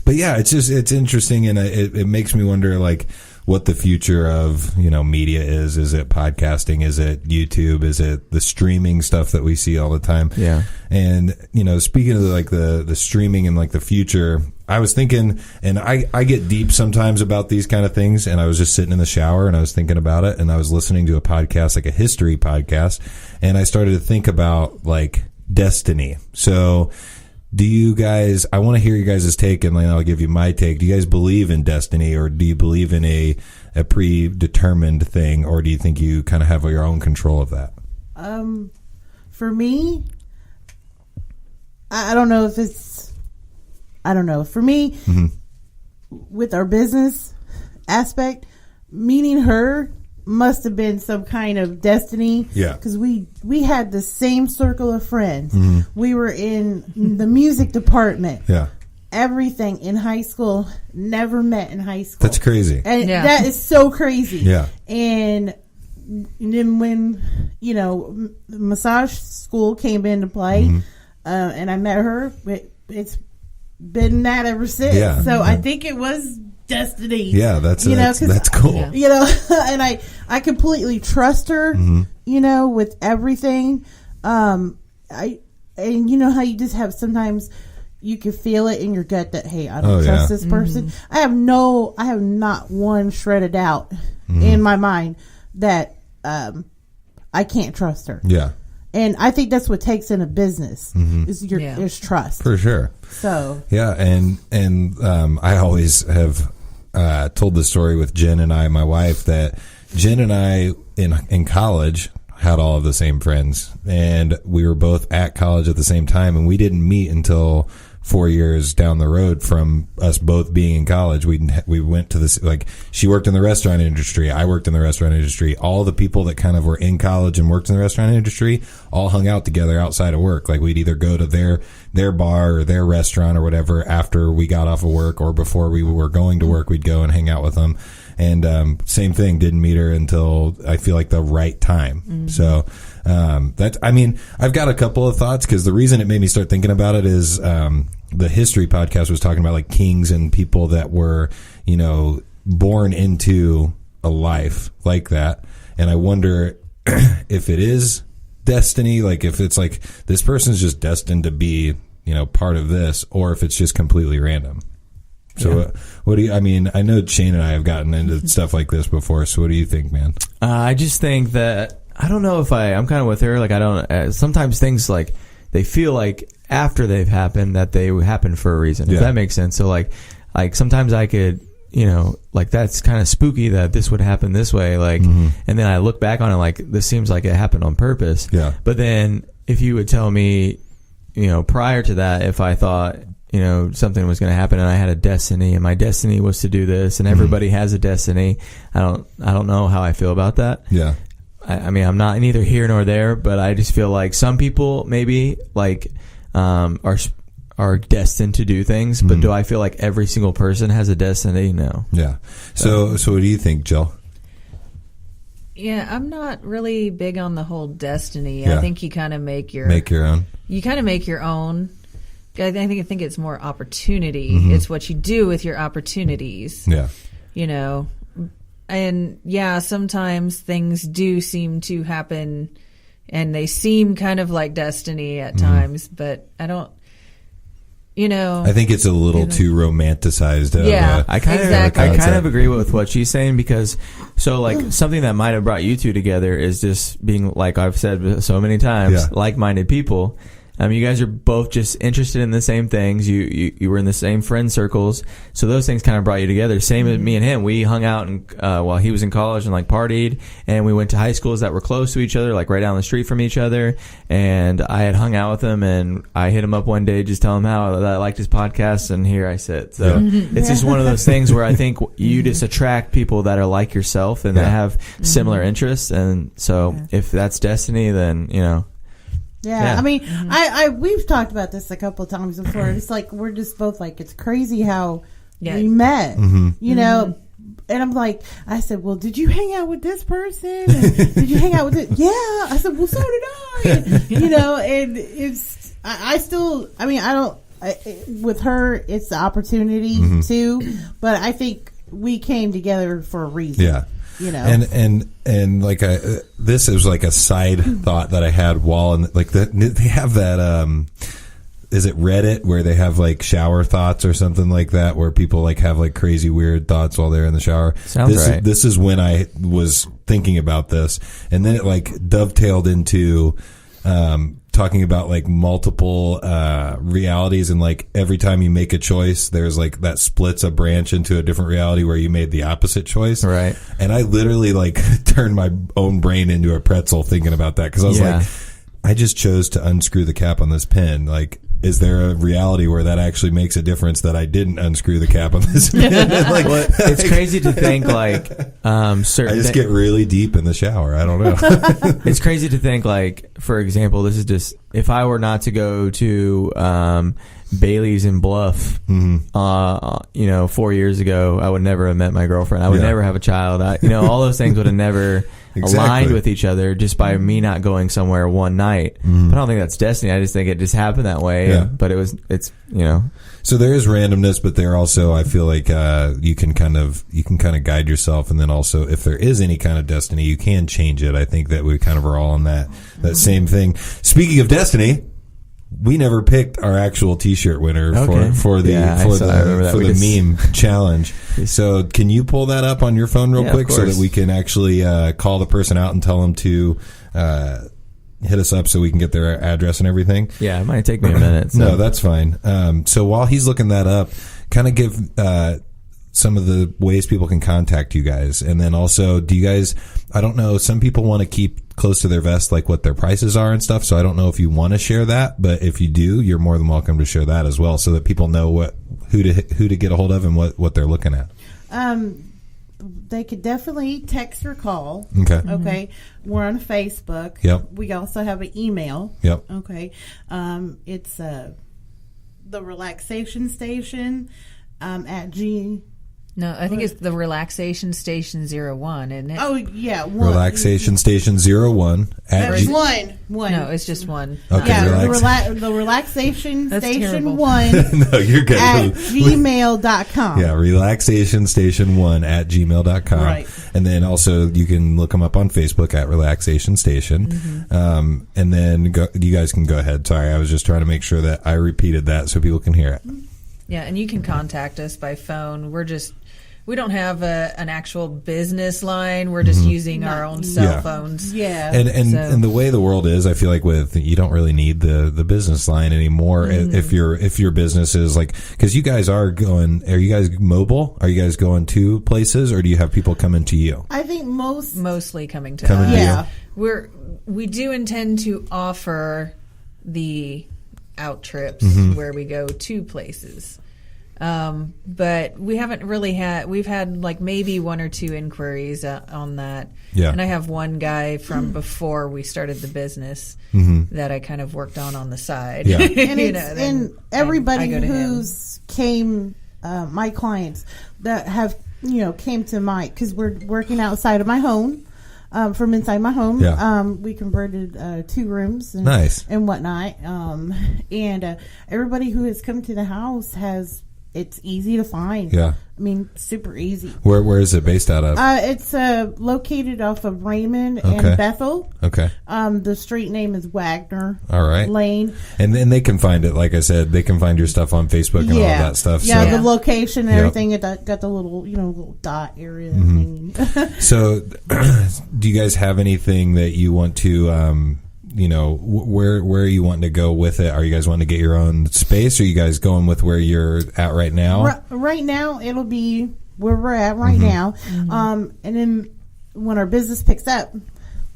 But yeah, it's interesting, and it makes me wonder, like, what the future of, media is. Is it podcasting? Is it YouTube? Is it the streaming stuff that we see all the time? Yeah. And, speaking of like the streaming and like the future, I was thinking, and I get deep sometimes about these kind of things, and I was just sitting in the shower and I was thinking about it, and I was listening to a podcast, like a history podcast, and I started to think about like destiny. So do you guys, I want to hear you guys' take, and then I'll give you my take. Do you guys believe in destiny, or do you believe in a predetermined thing, or do you think you kind of have your own control of that? For me, I don't know if it's, I don't know. For me, with our business aspect, meeting her must have been some kind of destiny. Yeah. Because we had the same circle of friends. We were in the music department. Yeah. Everything in high school, never met in high school. That's crazy. And that is so crazy. Yeah. And then when, massage school came into play, and I met her, it's been that ever since. Yeah. So I think it was destiny. Yeah, that's cool. And I completely trust her, with everything. And you know how you just have sometimes you can feel it in your gut that, hey, I don't trust this person. I have not one shredded out in my mind that I can't trust her. Yeah. And I think that's what takes in a business is trust. For sure. So yeah, and I always have told the story with Jen and I, my wife, that Jen and I in college had all of the same friends, and we were both at college at the same time, and we didn't meet until 4 years down the road from us both being in college. We went to this, like, she worked in the restaurant industry, I worked in the restaurant industry. All the people that kind of were in college and worked in the restaurant industry all hung out together outside of work. Like, we'd either go to their bar or their restaurant or whatever after we got off of work, or before we were going to work, we'd go and hang out with them. And same thing, didn't meet her until I feel like the right time. So I've got a couple of thoughts, because the reason it made me start thinking about it is the history podcast was talking about like kings and people that were, born into a life like that. And I wonder if it is destiny, like if it's like this person's just destined to be, part of this, or if it's just completely random. So what do you, I know Shane and I have gotten into stuff like this before. So what do you think, man? I just think that, I don't know if I'm kind of with her. Like, I don't, sometimes things like they feel like after they've happened that they happen for a reason, if that makes sense. So like sometimes I could, like that's kind of spooky that this would happen this way. Like, and then I look back on it like this seems like it happened on purpose. Yeah. But then if you would tell me, prior to that, if I thought, something was going to happen and I had a destiny and my destiny was to do this, and everybody has a destiny, I don't know how I feel about that. Yeah. I'm not neither here nor there, but I just feel like some people maybe like are destined to do things, but do I feel like every single person has a destiny? No. Yeah. So what do you think, Jill? Yeah, I'm not really big on the whole destiny. Yeah. I think you kind of make your own. You kind of make your own. I think it's more opportunity. It's what you do with your opportunities. Yeah. And sometimes things do seem to happen and they seem kind of like destiny at times, but I don't, I think it's a little too romanticized. I kind of agree with what she's saying, because something that might have brought you two together is just being, like I've said so many times, like-minded people. You guys are both just interested in the same things. You were in the same friend circles, so those things kind of brought you together. Same as me and him. We hung out and while he was in college and like partied, and we went to high schools that were close to each other, like right down the street from each other. And I had hung out with him, and I hit him up one day, just tell him how I liked his podcast, and here I sit. So it's just one of those things where I think you just attract people that are like yourself and that have similar interests. And so if that's destiny, then Yeah, we've talked about this a couple of times before. It's like we're just both like, it's crazy how we met, And I'm like, I said, well, did you hang out with this person? And did you hang out with it? Yeah. I said, well, so did I. And, and it's, with her, it's the opportunity too. But I think we came together for a reason. Yeah. You know, and like this is like a side thought that I had while like they have that is it Reddit where they have like shower thoughts or something like that where people like have like crazy weird thoughts while they're in the shower. Sounds right. This is when I was thinking about this, and then it like dovetailed into talking about like multiple realities, and like every time you make a choice there's like that splits a branch into a different reality where you made the opposite choice, right? And I literally like turned my own brain into a pretzel thinking about that, because I was like, I just chose to unscrew the cap on this pen. Like, is there a reality where that actually makes a difference that I didn't unscrew the cap on this pen? Like, well, it's crazy to think like certain. I just get really deep in the shower. I don't know. It's crazy to think like, for example, this is just if I were not to go to Bailey's in Bluff, 4 years ago, I would never have met my girlfriend. I would never have a child. All those things would have never aligned with each other just by me not going somewhere one night. But I don't think that's destiny. I just think it just happened that way. Yeah. But it's. So there is randomness, but there also, I feel like you can kind of guide yourself, and then also if there is any kind of destiny, you can change it. I think that we kind of are all on that same thing. Speaking of destiny, we never picked our actual T-shirt winner for the meme challenge. So can you pull that up on your phone real quick so that we can actually call the person out and tell them to hit us up so we can get their address and everything? Yeah, it might take me a minute. So. No, that's fine. So while he's looking that up, kind of give some of the ways people can contact you guys. And then also, do you guys, I don't know, some people want to keep close to their vest, like what their prices are and stuff. So I don't know if you want to share that, but if you do, you're more than welcome to share that as well, so that people know who to get a hold of and what they're looking at. They could definitely text or call. Okay. Okay. We're on Facebook. Yep. We also have an email. Yep. Okay. It's the Relaxation Station at G. No, I think it's the Relaxation Station 01, isn't it? Oh, yeah. One. Relaxation Station 01 at That's one. No, it's just one. Okay, yeah, the Relaxation That's Station terrible. 1 no, you're good. at gmail.com. Yeah, Relaxation Station 1 at gmail.com. Right. And then also you can look them up on Facebook at Relaxation Station. Mm-hmm. And then you guys can go ahead. Sorry, I was just trying to make sure that I repeated that so people can hear it. Yeah, and you can contact us by phone. We don't have an actual business line. We're just using our own cell phones. Yeah. And the way the world is, I feel like you don't really need the business line anymore. If your business is like, because you guys are you guys mobile? Are you guys going to places, or do you have people coming to you? I think mostly coming to us. Yeah. We do intend to offer the out trips where we go to places. But we haven't really we've had like maybe one or two inquiries on that. Yeah. And I have one guy from before we started the business that I kind of worked on the side. Yeah. And everybody who's came, my clients that have, came to because we're working outside of my home. From inside my home, we converted 2 rooms and whatnot. And everybody who has come to the house it's easy to find. Yeah. I mean, super easy. Where is it based out of? It's located off of Raymond and Bethel. Okay. The street name is Wagner. All right. Lane. And then they can find it, like I said, they can find your stuff on Facebook and all of that stuff. Yeah, so. The location and everything, it got the little, little dot area. So, do you guys have anything that you want to, where are you wanting to go with it? Are you guys wanting to get your own space, or are you guys going with where you're at right now? Right now, it'll be where we're at right now. And then when our business picks up,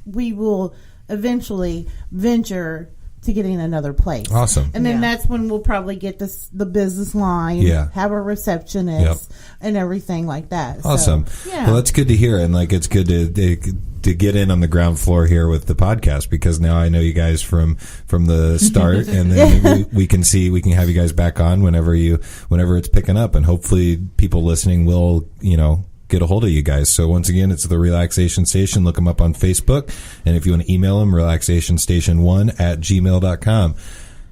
we will eventually venture to getting another place. Awesome. And then that's when we'll probably get the business line, have a receptionist, and everything like that. Awesome. So, yeah. Well, that's good to hear, and like it's good to get in on the ground floor here with the podcast, because now I know you guys from the start, and then we can have you guys back on whenever it's picking up, and hopefully people listening will get a hold of you guys. So once again, it's the Relaxation Station. Look them up on Facebook, and if you want to email them, relaxationstation1 at gmail.com.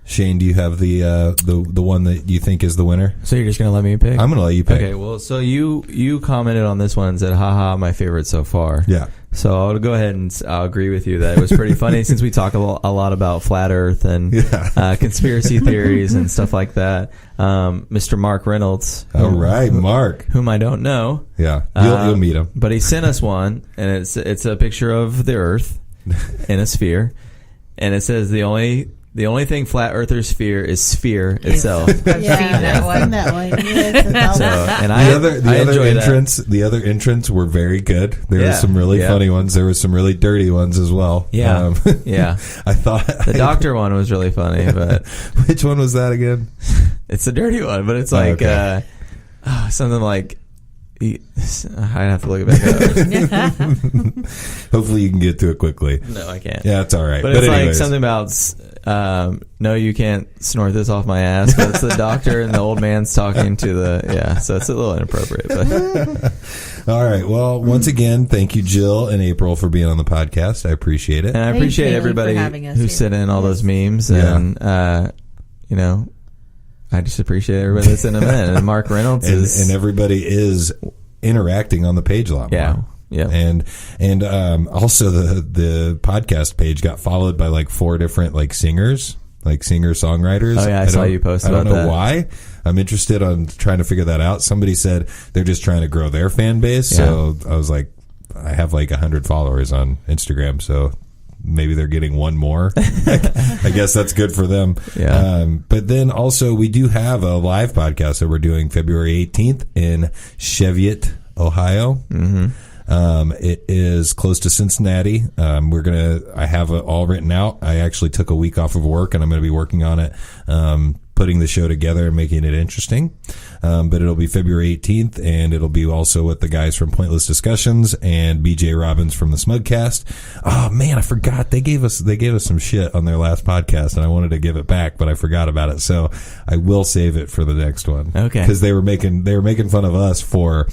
Shane, do you have the one that you think is the winner? So you're just gonna let me pick? I'm gonna let you pick. Okay. Well, so you commented on this one and said, "Haha, my favorite so far." Yeah. So I'll go ahead and I'll agree with you that it was pretty funny since we talk a lot about flat Earth and conspiracy theories and stuff like that. Mr. Mark Reynolds. All right, Mark. Whom I don't know. Yeah, you'll meet him. But he sent us one, and it's a picture of the Earth in a sphere, and it says the only thing flat earthers fear is sphere itself. I've seen that one. So, and the other entrants were very good. There were some really funny ones. There were some really dirty ones as well. Yeah, I thought the doctor one was really funny, but which one was that again? It's the dirty one, but it's like something like. I'd have to look it back up. Hopefully you can get to it quickly. No, I can't. Yeah, it's all right. But it's anyways. Like something about no, you can't snort this off my ass. But it's the doctor and the old man's talking to the so it's a little inappropriate. But. All right. Well, once again, thank you, Jill and April, for being on the podcast. I appreciate it, and I appreciate everybody who sent in all those memes and I just appreciate everybody that's in them in. And Mark Reynolds and everybody is interacting on the page a lot more. Yeah. And also the podcast page got followed by like 4 different like singers, like singer-songwriters. Oh yeah, I saw you post about that. I don't know why. I'm interested on trying to figure that out. Somebody said they're just trying to grow their fan base. So I was like, I have like 100 followers on Instagram, so maybe they're getting one more. I guess that's good for them. Yeah. But then also we do have a live podcast that we're doing February 18th in Cheviot, Ohio. Mm-hmm. It is close to Cincinnati. I have it all written out. I actually took a week off of work and I'm going to be working on it, putting the show together and making it interesting. But it'll be February 18th, and it'll be also with the guys from Pointless Discussions and BJ Robbins from the Smugcast. Oh man, I forgot. They gave us some shit on their last podcast, and I wanted to give it back, but I forgot about it. So I will save it for the next one. Okay. Because they were making fun of us for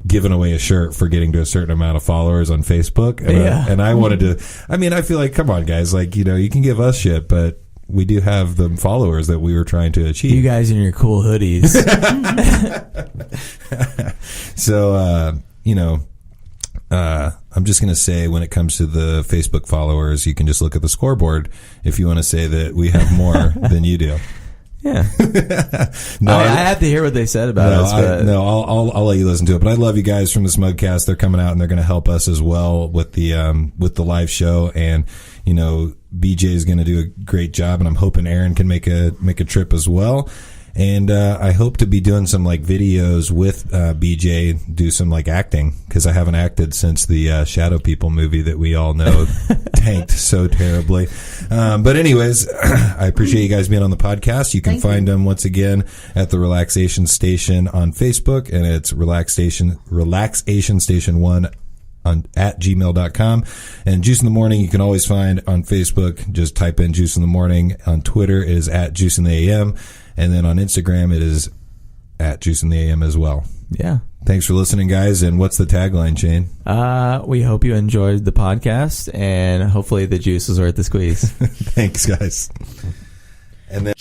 giving away a shirt for getting to a certain amount of followers on Facebook. And I wanted to, I feel like, come on guys, like, you can give us shit, but we do have the followers that we were trying to achieve. You guys in your cool hoodies. So, I'm just going to say when it comes to the Facebook followers, you can just look at the scoreboard if you want to say that we have more than you do. Yeah. No, I have to hear what they said about us. I'll let you listen to it. But I love you guys from the Smugcast. They're coming out and they're going to help us as well with the live show. And BJ is going to do a great job, and I'm hoping Aaron can make a trip as well. And I hope to be doing some like videos with BJ, do some like acting, because I haven't acted since the Shadow People movie that we all know tanked so terribly. But anyways, I appreciate you guys being on the podcast. You can find them once again at the Relaxation Station on Facebook, and it's Relaxation Station 1 at gmail.com. And Juice in the Morning you can always find on Facebook. Just type in Juice in the Morning. On Twitter it is at Juice in the AM. And then on Instagram, it is at Juice in the AM as well. Yeah. Thanks for listening, guys. And what's the tagline, Shane? We hope you enjoyed the podcast, and hopefully the juice was worth the squeeze. Thanks, guys. And then...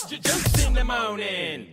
Juice in the morning.